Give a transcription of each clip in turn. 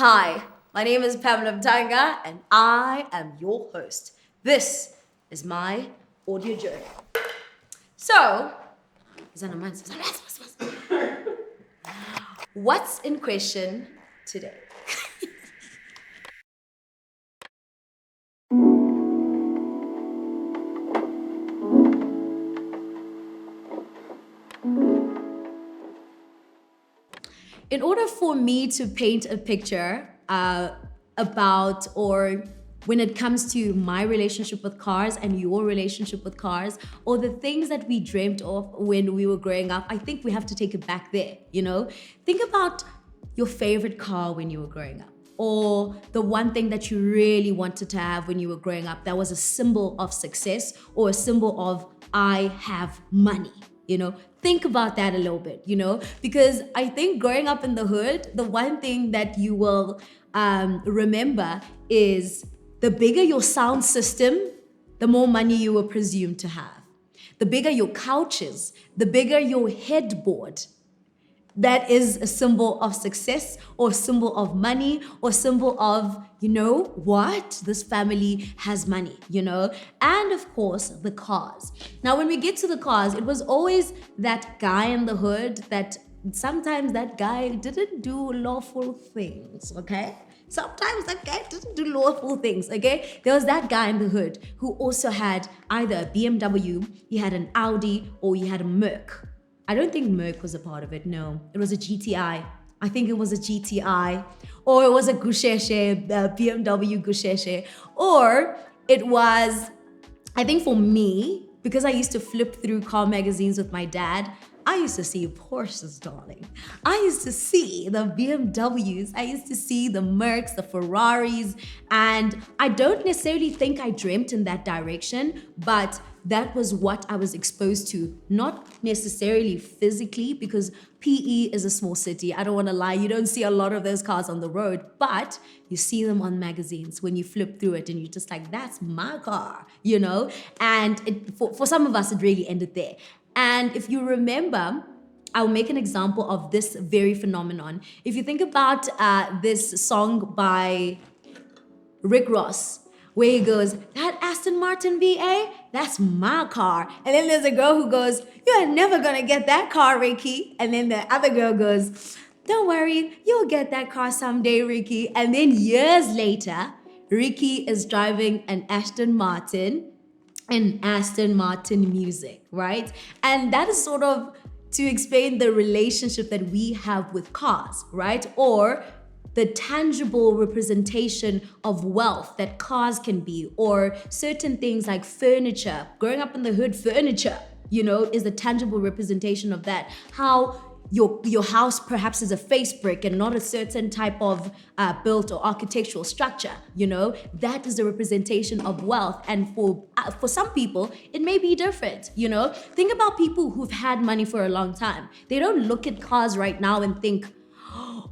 Hi, my name is Pamela Mtanga and I am your host. This is my audio journey. So, what's in question today? In order for me to paint a picture about or when it comes to my relationship with cars and your relationship with cars or the things that we dreamt of when we were growing up, I think we have to take it back there. Think about your favorite car when you were growing up or the one thing that you really wanted to have when you were growing up that was a symbol of success or a symbol of I have money. Think about that a little bit, because I think growing up in the hood, the one thing that you will remember is the bigger your sound system, the more money you were presumed to have. The bigger your couches, the bigger your headboard, that is a symbol of success or symbol of money or symbol of, what? This family has money. And of course, the cars. Now, when we get to the cars, it was always that guy in the hood that sometimes that guy didn't do lawful things, okay? Sometimes that guy didn't do lawful things, okay? There was that guy in the hood who also had either a BMW, he had an Audi, or he had a Merc. I don't think Merc was a part of it, no. It was a GTI. I think it was a GTI. Or it was a Gusheshe, BMW Gusheshe. Or it was, I think for me, because I used to flip through car magazines with my dad, I used to see Porsches, darling. I used to see the BMWs. I used to see the Mercs, the Ferraris. And I don't necessarily think I dreamt in that direction, but that was what I was exposed to, not necessarily physically, because PE is a small city. I don't want to lie. You don't see a lot of those cars on the road, but you see them on magazines when you flip through it and you're just like, that's my car. And for some of us, it really ended there. And if you remember, I'll make an example of this very phenomenon. If you think about this song by Rick Ross, where he goes, that Aston Martin VA, that's my car. And then there's a girl who goes, you're never gonna get that car, Ricky. And then the other girl goes, don't worry, you'll get that car someday, Ricky. And then years later, Ricky is driving an Aston Martin music, right? And that is sort of to explain the relationship that we have with cars, right? Or the tangible representation of wealth that cars can be, or certain things like furniture. Growing up in the hood, furniture, is a tangible representation of that. How your house perhaps is a face brick and not a certain type of built or architectural structure. That is the representation of wealth. And for some people, it may be different. Think about people who've had money for a long time. They don't look at cars right now and think,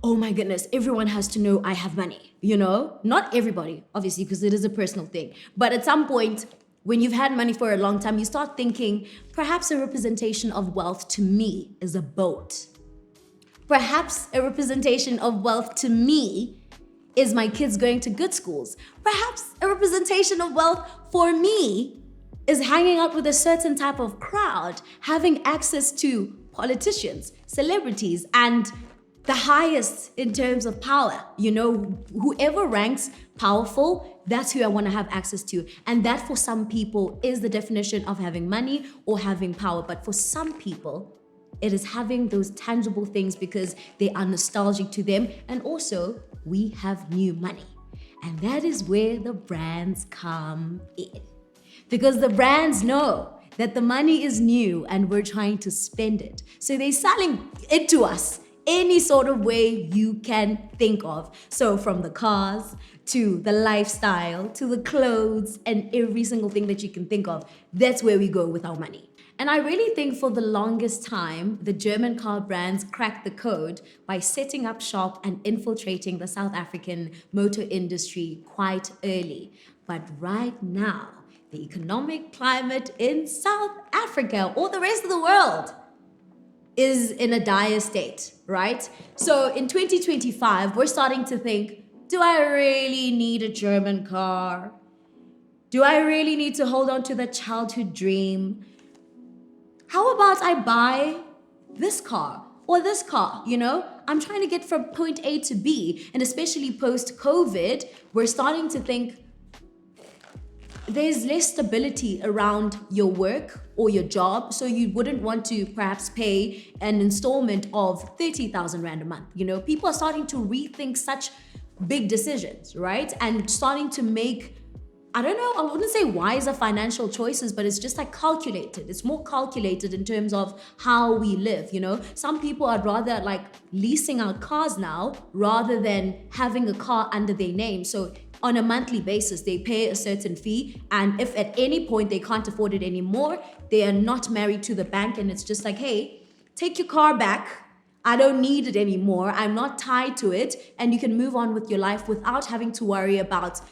oh my goodness, everyone has to know I have money. Not everybody, obviously, because it is a personal thing. But at some point, when you've had money for a long time, you start thinking, perhaps a representation of wealth to me is a boat. Perhaps a representation of wealth to me is my kids going to good schools. Perhaps a representation of wealth for me is hanging out with a certain type of crowd, having access to politicians, celebrities, and the highest in terms of power. Whoever ranks powerful, that's who I want to have access to. And that for some people is the definition of having money or having power. But for some people, it is having those tangible things because they are nostalgic to them. And also, we have new money. And that is where the brands come in. Because the brands know that the money is new and we're trying to spend it. So they're selling it to us any sort of way you can think of. So from the cars to the lifestyle to the clothes and every single thing that you can think of, that's where we go with our money. And I really think for the longest time, the German car brands cracked the code by setting up shop and infiltrating the South African motor industry quite early. But right now, the economic climate in South Africa or the rest of the world is in a dire state, right? So in 2025, we're starting to think, do I really need a German car? Do I really need to hold on to that childhood dream? How about I buy this car or this car? I'm trying to get from point A to B. And especially post COVID, we're starting to think there's less stability around your work or your job. So you wouldn't want to perhaps pay an installment of 30,000 Rand a month. People are starting to rethink such big decisions, right? And starting to make, I don't know, I wouldn't say wiser financial choices, but it's just like calculated. It's more calculated in terms of how we live, Some people are rather like leasing out cars now rather than having a car under their name. So on a monthly basis, they pay a certain fee. And if at any point they can't afford it anymore, they are not married to the bank. And it's just like, hey, take your car back. I don't need it anymore. I'm not tied to it. And you can move on with your life without having to worry about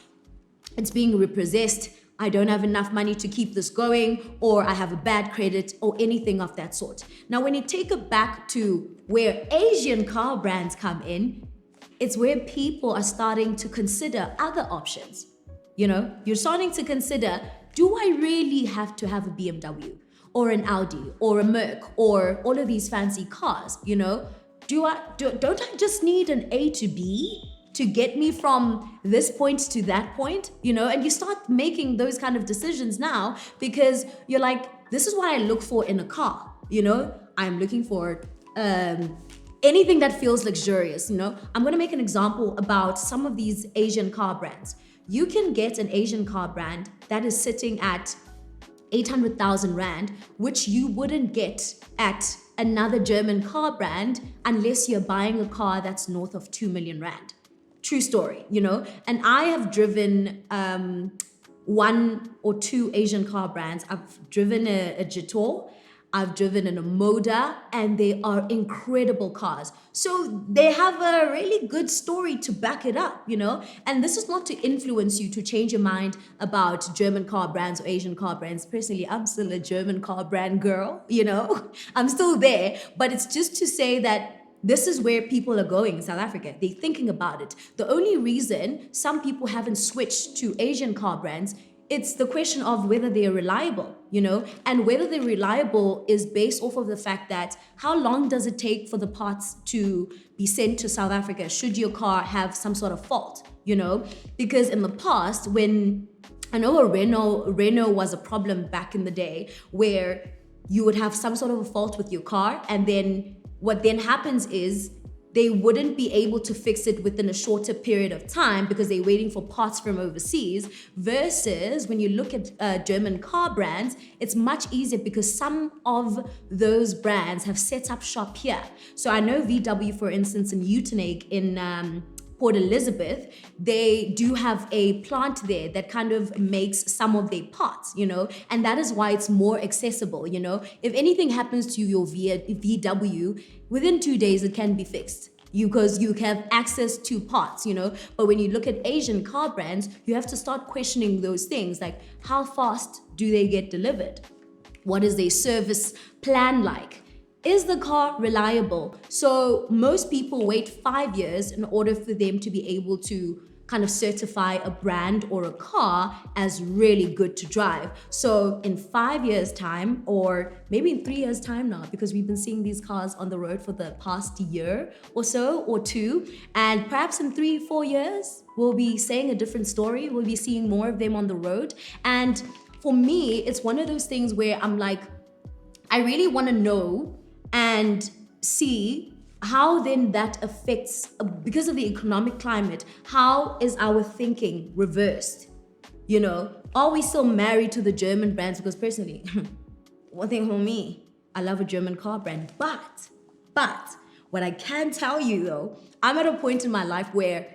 it's being repossessed, I don't have enough money to keep this going, or I have a bad credit, or anything of that sort. Now, when you take it back to where Asian car brands come in, it's where people are starting to consider other options. You're starting to consider, do I really have to have a BMW or an Audi or a Merc or all of these fancy cars? Don't I just need an A to B to get me from this point to that point, and you start making those kind of decisions now because you're like, this is what I look for in a car, I'm looking for anything that feels luxurious, I'm gonna make an example about some of these Asian car brands. You can get an Asian car brand that is sitting at 800,000 Rand, which you wouldn't get at another German car brand unless you're buying a car that's north of 2 million Rand. True story, and I have driven one or two Asian car brands. I've driven a Jitor, I've driven a Moda, and they are incredible cars. So they have a really good story to back it up, and this is not to influence you to change your mind about German car brands or Asian car brands. Personally, I'm still a German car brand girl, I'm still there, but it's just to say that this is where people are going in South Africa. They're thinking about it. The only reason some people haven't switched to Asian car brands, it's the question of whether they're reliable, and whether they're reliable is based off of the fact that how long does it take for the parts to be sent to South Africa should your car have some sort of fault, Because in the past, when I know a Renault was a problem back in the day where you would have some sort of a fault with your car, and then what then happens is they wouldn't be able to fix it within a shorter period of time because they're waiting for parts from overseas, versus when you look at German car brands, it's much easier because some of those brands have set up shop here. So I know VW, for instance, in Uitenhage in Port Elizabeth, they do have a plant there that kind of makes some of their parts, and that is why it's more accessible, If anything happens to your VW, within 2 days it can be fixed because you have access to parts, But when you look at Asian car brands, you have to start questioning those things, like how fast do they get delivered? What is their service plan like? Is the car reliable? So most people wait 5 years in order for them to be able to kind of certify a brand or a car as really good to drive. So in 5 years' time, or maybe in 3 years' time now, because we've been seeing these cars on the road for the past year or so, or two, and perhaps in 3-4 years, we'll be saying a different story. We'll be seeing more of them on the road. And for me, it's one of those things where I'm like, I really want to know and see how then that affects, because of the economic climate, how is our thinking reversed? Are we still married to the German brands? Because personally, one thing for me, I love a German car brand, but what I can tell you though, I'm at a point in my life where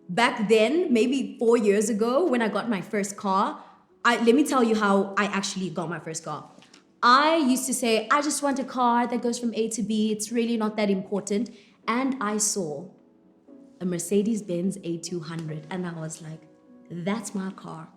back then, maybe 4 years ago, when I got my first car, let me tell you how I actually got my first car. I used to say, I just want a car that goes from A to B. It's really not that important. And I saw a Mercedes-Benz A200 and I was like, that's my car.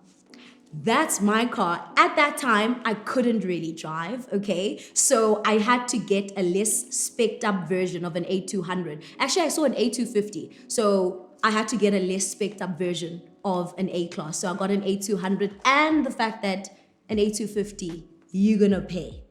That's my car. At that time, I couldn't really drive, okay? So I had to get a less spec'd up version of an A200. Actually, I saw an A250. So I had to get a less spec'd up version of an A-Class. So I got an A200, and the fact that an A250, you're gonna pay.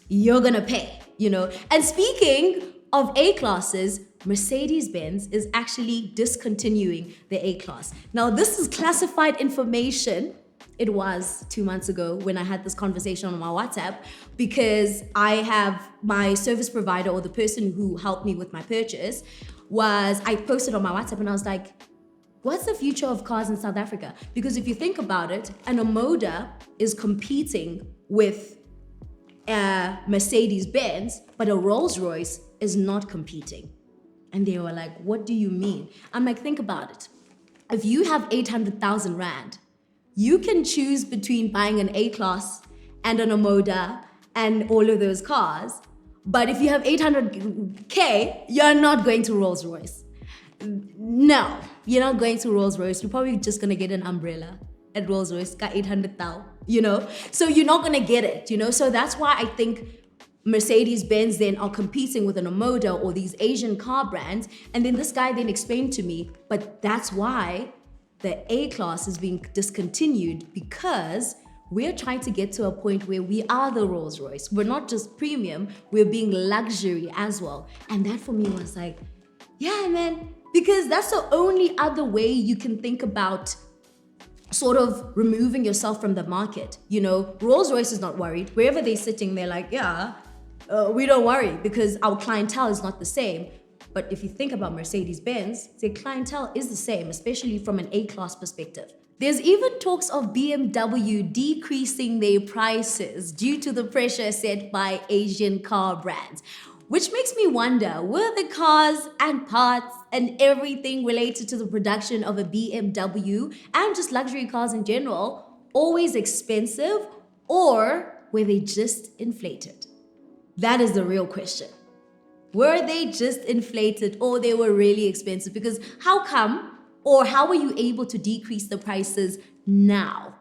You're gonna pay, you know? And speaking of A-Classes, Mercedes-Benz is actually discontinuing the A-Class. Now, this is classified information. It was 2 months ago when I had this conversation on my WhatsApp, because I have my service provider, or the person who helped me with my purchase, I posted on my WhatsApp and I was like, what's the future of cars in South Africa? Because if you think about it, an Omoda is competing with Mercedes-Benz, but a Rolls-Royce is not competing. And they were like, what do you mean? I'm like, think about it. If you have 800,000 Rand, you can choose between buying an A-Class and an Omoda and all of those cars. But if you have 800K, you're not going to Rolls-Royce. No, you're not going to Rolls-Royce. You're probably just going to get an umbrella at Rolls-Royce, got 800,000, you know? So you're not going to get it, you know? So that's why I think Mercedes-Benz then are competing with an Omoda or these Asian car brands. And then this guy then explained to me, but that's why the A-Class is being discontinued, because we're trying to get to a point where we are the Rolls-Royce. We're not just premium, we're being luxury as well. And that for me was like, yeah, man, because that's the only other way you can think about sort of removing yourself from the market. You know, Rolls-Royce is not worried. Wherever they're sitting, they're like, yeah, we don't worry because our clientele is not the same. But if you think about Mercedes-Benz, their clientele is the same, especially from an A-Class perspective. There's even talks of BMW decreasing their prices due to the pressure set by Asian car brands, which makes me wonder, were the cars and parts and everything related to the production of a BMW and just luxury cars in general always expensive, or were they just inflated? That is the real question. Were they just inflated, or they were really expensive? Because how come, or how were you able to decrease the prices now?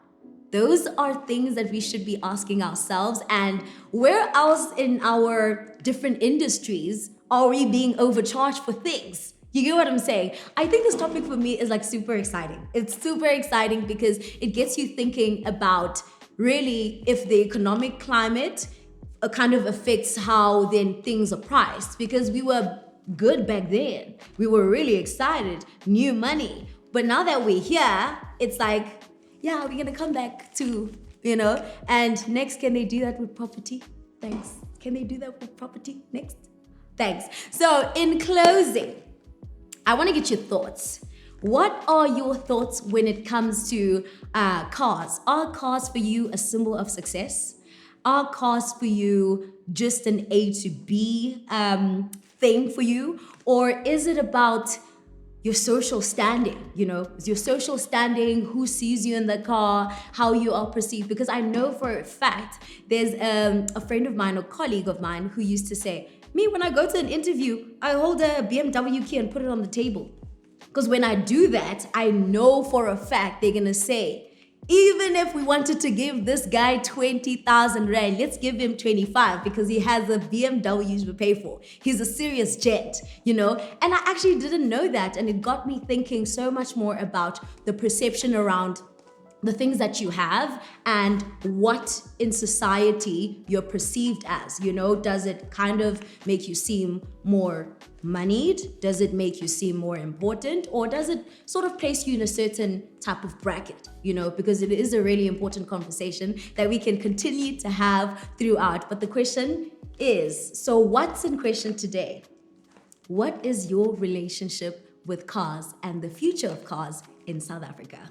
Those are things that we should be asking ourselves. And where else in our different industries are we being overcharged for things? You get what I'm saying? I think this topic for me is like super exciting. It's super exciting because it gets you thinking about really if the economic climate kind of affects how then things are priced, because we were good back then. We were really excited, new money. But now that we're here, it's like, yeah, we're gonna come back to, you know, and next, can they do that with property? Thanks. Can they do that with property next? Thanks. So in closing, I wanna get your thoughts. What are your thoughts when it comes to cars? Are cars for you a symbol of success? Are cars for you just an A to B thing for you? Or is it about your social standing? You know, your social standing, who sees you in the car, how you are perceived? Because I know for a fact, there's a friend of mine, a colleague of mine, who used to say, me, when I go to an interview, I hold a BMW key and put it on the table. Because when I do that, I know for a fact they're gonna say, even if we wanted to give this guy 20,000 Rand, let's give him 25 because he has a BMW to pay for. He's a serious gent, you know? And I actually didn't know that. And it got me thinking so much more about the perception around the things that you have and what in society you're perceived as, you know? Does it kind of make you seem more moneyed? Does it make you seem more important? Or does it sort of place you in a certain type of bracket, you know? Because it is a really important conversation that we can continue to have throughout. But the question is, so what's in question today? What is your relationship with cars and the future of cars in South Africa?